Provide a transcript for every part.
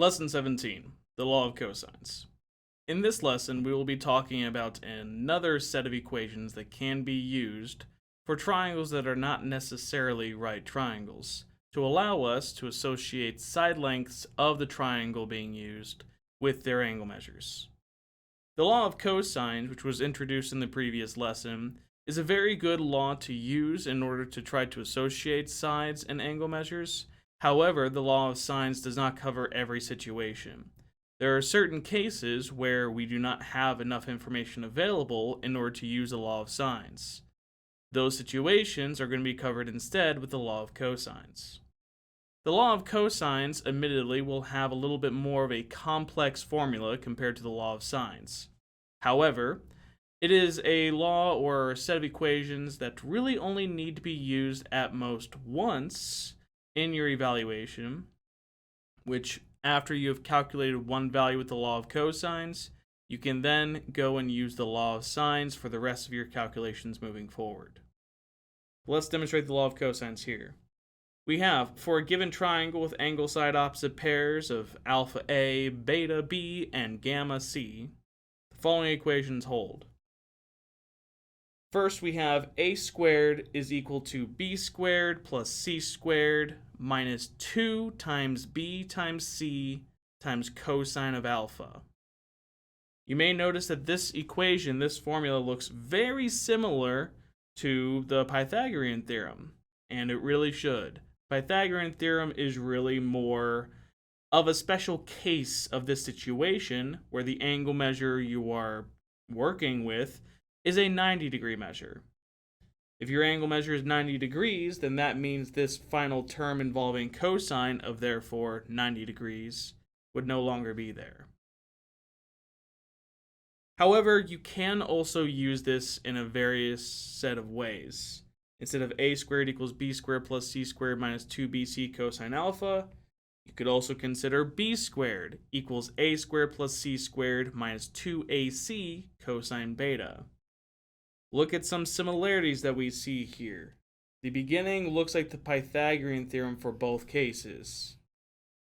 Lesson 17, the law of cosines. In this lesson, we will be talking about another set of equations that can be used for triangles that are not necessarily right triangles, to allow us to associate side lengths of the triangle being used with their angle measures. The law of cosines, which was introduced in the previous lesson, is a very good law to use in order to try to associate sides and angle measures. However, the law of sines does not cover every situation. There are certain cases where we do not have enough information available in order to use the law of sines. Those situations are going to be covered instead with the law of cosines. The law of cosines, admittedly, will have a little bit more of a complex formula compared to the law of sines. However, it is a law or a set of equations that really only need to be used at most once in your evaluation, which after you have calculated one value with the law of cosines, you can then go and use the law of sines for the rest of your calculations moving forward. Let's demonstrate the law of cosines here. We have, for a given triangle with angle side opposite pairs of alpha A, beta B, and gamma C, the following equations hold. First, we have a squared is equal to b squared plus c squared minus 2 times b times c times cosine of alpha. You may notice that this equation, this formula, looks very similar to the Pythagorean theorem, and it really should. Pythagorean theorem is really more of a special case of this situation where the angle measure you are working with is a 90-degree measure. If your angle measure is 90 degrees, then that means this final term involving cosine of therefore 90 degrees would no longer be there. However, you can also use this in a various set of ways. Instead of a squared equals b squared plus c squared minus 2bc cosine alpha, you could also consider b squared equals a squared plus c squared minus 2ac cosine beta. Look at some similarities that we see here. The beginning looks like the Pythagorean theorem for both cases.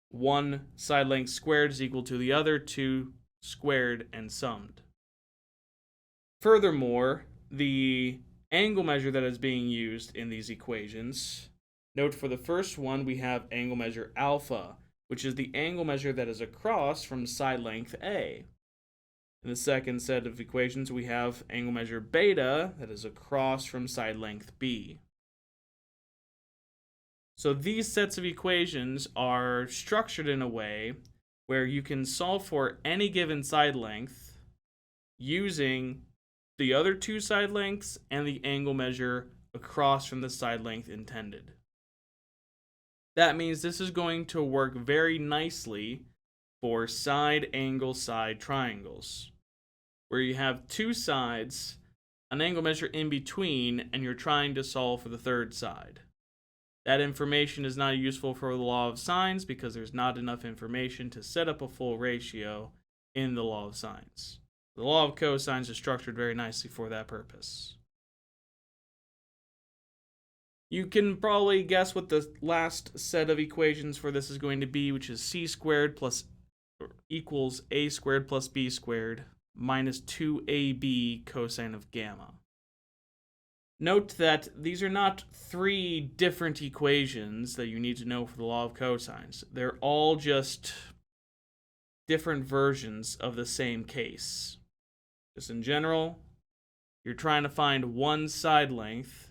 One side length squared is equal to the other two squared and summed. Furthermore, the angle measure that is being used in these equations, note for the first one we have angle measure alpha, which is the angle measure that is across from side length A. In the second set of equations, we have angle measure beta that is across from side length B. So these sets of equations are structured in a way where you can solve for any given side length using the other two side lengths and the angle measure across from the side length intended. That means this is going to work very nicely for side angle side triangles, where you have two sides, an angle measure in between, and you're trying to solve for the third side. That information is not useful for the law of sines because there's not enough information to set up a full ratio in the law of sines. The law of cosines is structured very nicely for that purpose. You can probably guess what the last set of equations for this is going to be, which is c squared plus equals a squared plus b squared minus 2ab cosine of gamma. Note that these are not three different equations that you need to know for the law of cosines. They're all just different versions of the same case. Just in general, you're trying to find one side length,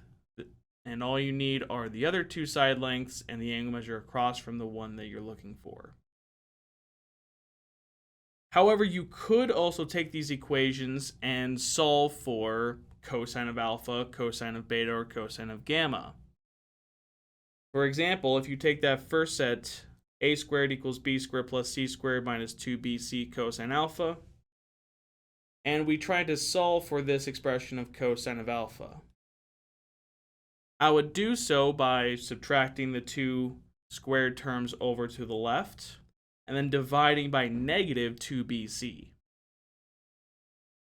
and all you need are the other two side lengths and the angle measure across from the one that you're looking for. However, you could also take these equations and solve for cosine of alpha, cosine of beta, or cosine of gamma. For example, if you take that first set, a squared equals b squared plus c squared minus 2bc cosine alpha, and we try to solve for this expression of cosine of alpha. I would do so by subtracting the two squared terms over to the left, and then dividing by negative 2bc.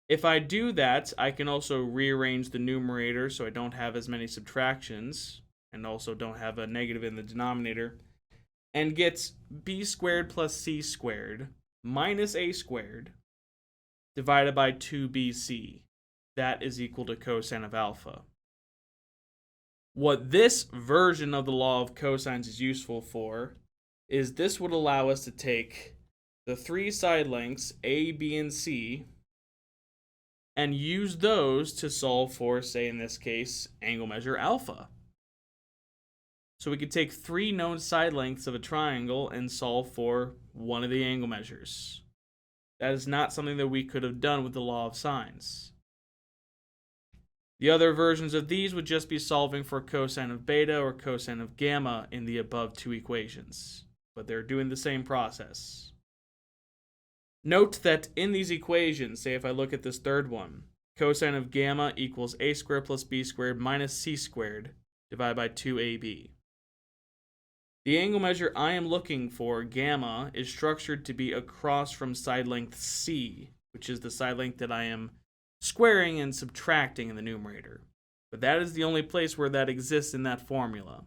If I do that, I can also rearrange the numerator so I don't have as many subtractions, and also don't have a negative in the denominator. and gets b squared plus c squared minus a squared divided by 2bc. That is equal to cosine of alpha. What this version of the law of cosines is useful for is this would allow us to take the three side lengths a, b, and c and use those to solve for, say in this case, angle measure alpha. So we could take three known side lengths of a triangle and solve for one of the angle measures. That is not something that we could have done with the law of sines. The other versions of these would just be solving for cosine of beta or cosine of gamma in the above two equations, but they're doing the same process. Note that in these equations, say if I look at this third one, cosine of gamma equals a squared plus b squared minus c squared divided by 2ab. The angle measure I am looking for, gamma, is structured to be across from side length c, which is the side length that I am squaring and subtracting in the numerator. But that is the only place where that exists in that formula.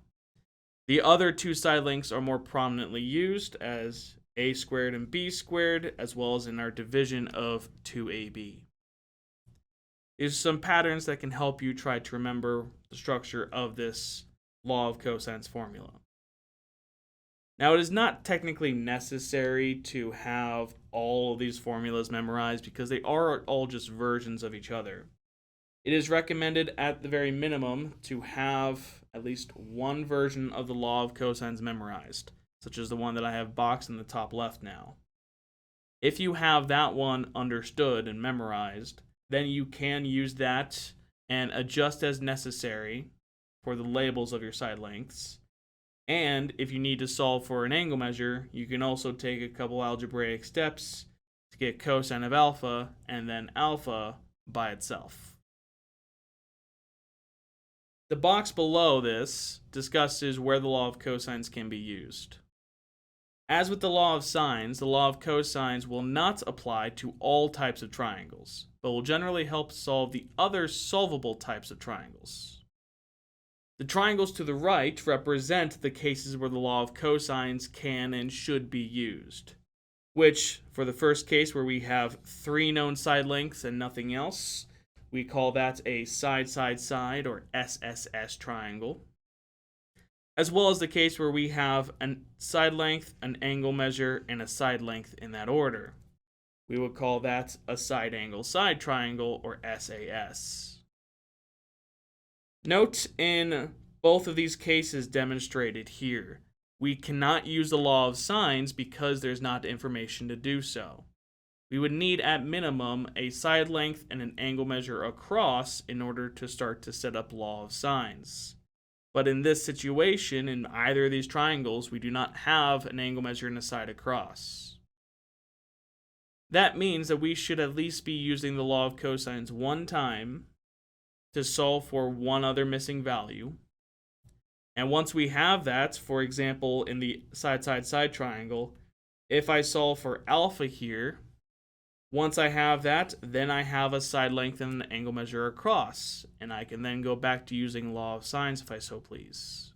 The other two side lengths are more prominently used as a squared and b squared, as well as in our division of 2ab. These are some patterns that can help you try to remember the structure of this law of cosines formula. Now, it is not technically necessary to have all of these formulas memorized because they are all just versions of each other. It is recommended at the very minimum to have at least one version of the law of cosines memorized, such as the one that I have boxed in the top left now. If you have that one understood and memorized, then you can use that and adjust as necessary for the labels of your side lengths. And if you need to solve for an angle measure, you can also take a couple algebraic steps to get cosine of alpha and then alpha by itself. The box below this discusses where the law of cosines can be used. As with the law of sines, the law of cosines will not apply to all types of triangles, but will generally help solve the other solvable types of triangles. The triangles to the right represent the cases where the law of cosines can and should be used, which, for the first case where we have three known side lengths and nothing else, we call that a side-side-side or SSS triangle, as well as the case where we have a side length, an angle measure, and a side length in that order. We would call that a side-angle-side triangle or SAS. Note in both of these cases demonstrated here, we cannot use the law of sines because there's not information to do so. We would need at minimum a side length and an angle measure across in order to start to set up law of sines. But in this situation, in either of these triangles, we do not have an angle measure and a side across. That means that we should at least be using the law of cosines one time to solve for one other missing value. And once we have that, for example, in the side-side-side triangle, if I solve for alpha here, once I have that, then I have a side length and an angle measure across, and I can then go back to using law of sines if I so please.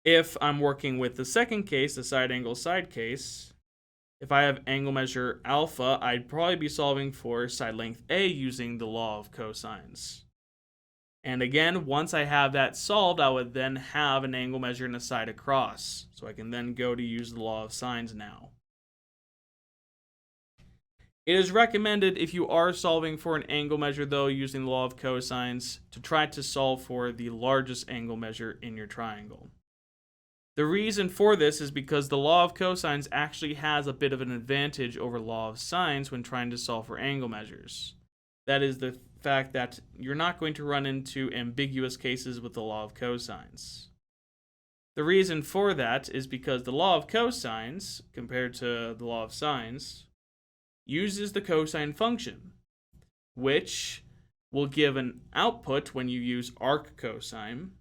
If I'm working with the second case, the side-angle-side case, if I have angle measure alpha, I'd probably be solving for side length A using the law of cosines. And again, once I have that solved, I would then have an angle measure and a side across. So I can then go to use the law of sines now. It is recommended if you are solving for an angle measure, though, using the law of cosines, to try to solve for the largest angle measure in your triangle. The reason for this is because the law of cosines actually has a bit of an advantage over law of sines when trying to solve for angle measures. That is the fact that you're not going to run into ambiguous cases with the law of cosines. The reason for that is because the law of cosines, compared to the law of sines, uses the cosine function, which will give an output when you use arc cosine.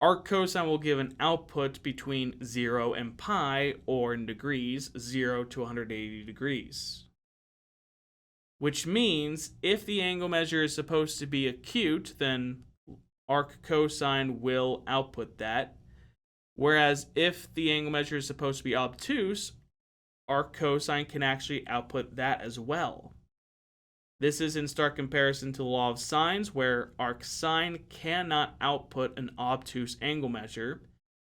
Arc cosine will give an output between 0 and pi, or in degrees, 0 to 180 degrees. Which means if the angle measure is supposed to be acute, then arc cosine will output that, Whereas if the angle measure is supposed to be obtuse, arc cosine can actually output that as well. This is in stark comparison to the law of sines, where arc sine cannot output an obtuse angle measure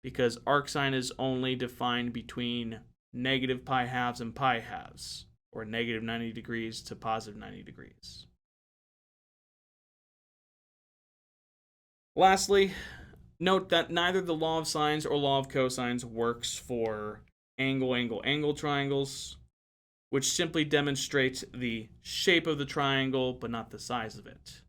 because arc sine is only defined between negative pi halves and pi halves, or negative 90 degrees to positive 90 degrees. Lastly, note that neither the law of sines or law of cosines works for angle triangles, which simply demonstrates the shape of the triangle but not the size of it.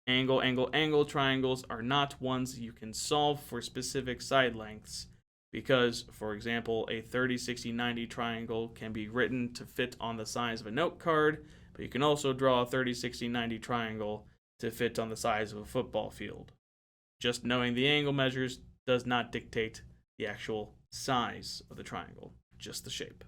Angle triangles are not ones you can solve for specific side lengths because, for example, a 30, 60, 90 triangle can be written to fit on the size of a note card, but you can also draw a 30, 60, 90 triangle to fit on the size of a football field. Just knowing the angle measures does not dictate the actual size of the triangle, just the shape.